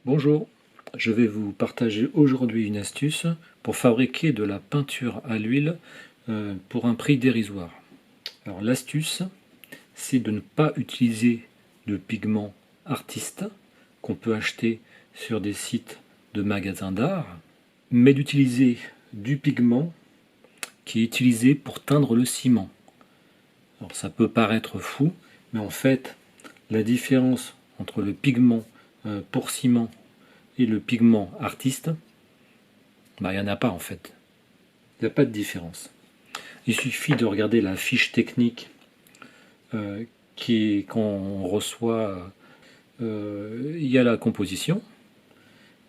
Bonjour, je vais vous partager aujourd'hui une astuce pour fabriquer de la peinture à l'huile pour un prix dérisoire. Alors l'astuce, c'est de ne pas utiliser de pigments artistes qu'on peut acheter sur des sites de magasins d'art, mais d'utiliser du pigment qui est utilisé pour teindre le ciment. Alors ça peut paraître fou, mais en fait, la différence entre le pigment pour ciment et le pigment artiste, il n'y en a pas en fait. Il n'y a pas de différence. Il suffit de regarder la fiche technique qu'on reçoit. Il y a la composition,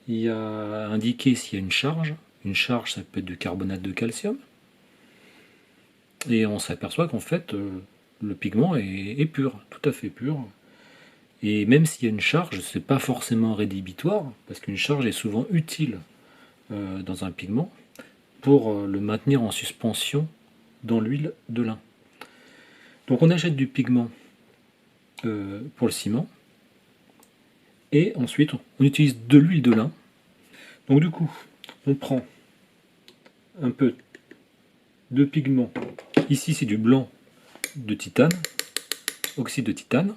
il y a indiqué s'il y a une charge. Une charge, ça peut être du carbonate de calcium. Et on s'aperçoit qu'en fait, le pigment est pur, tout à fait pur. Et même s'il y a une charge, ce n'est pas forcément rédhibitoire, parce qu'une charge est souvent utile dans un pigment pour le maintenir en suspension dans l'huile de lin. Donc on achète du pigment pour le ciment, et ensuite on utilise de l'huile de lin. Donc du coup, on prend un peu de pigment. Ici c'est du blanc de titane, oxyde de titane.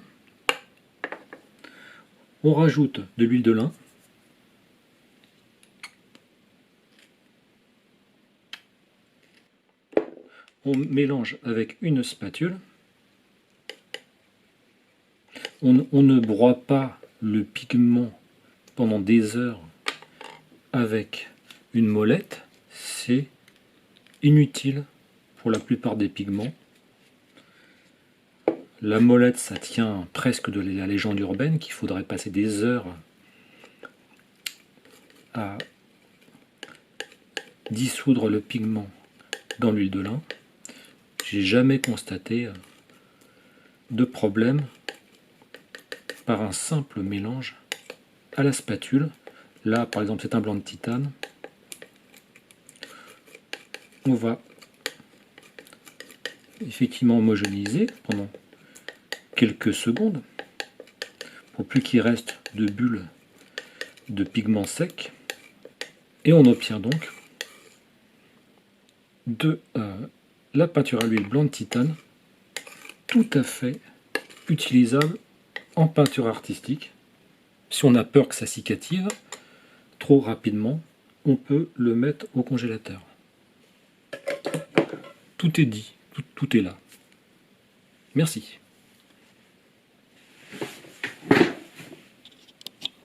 On rajoute de l'huile de lin. On mélange avec une spatule. On ne broie pas le pigment pendant des heures avec une molette. C'est inutile pour la plupart des pigments. La molette, ça tient presque de la légende urbaine qu'il faudrait passer des heures à dissoudre le pigment dans l'huile de lin. J'ai jamais constaté de problème par un simple mélange à la spatule. Là, par exemple, c'est un blanc de titane. On va effectivement homogénéiser pendant quelques secondes pour plus qu'il reste de bulles de pigment sec. Et on obtient donc de la peinture à l'huile blanc de titane tout à fait utilisable en peinture artistique. Si on a peur que ça cicative trop rapidement, on peut le mettre au congélateur. Tout est dit, tout est là. Merci.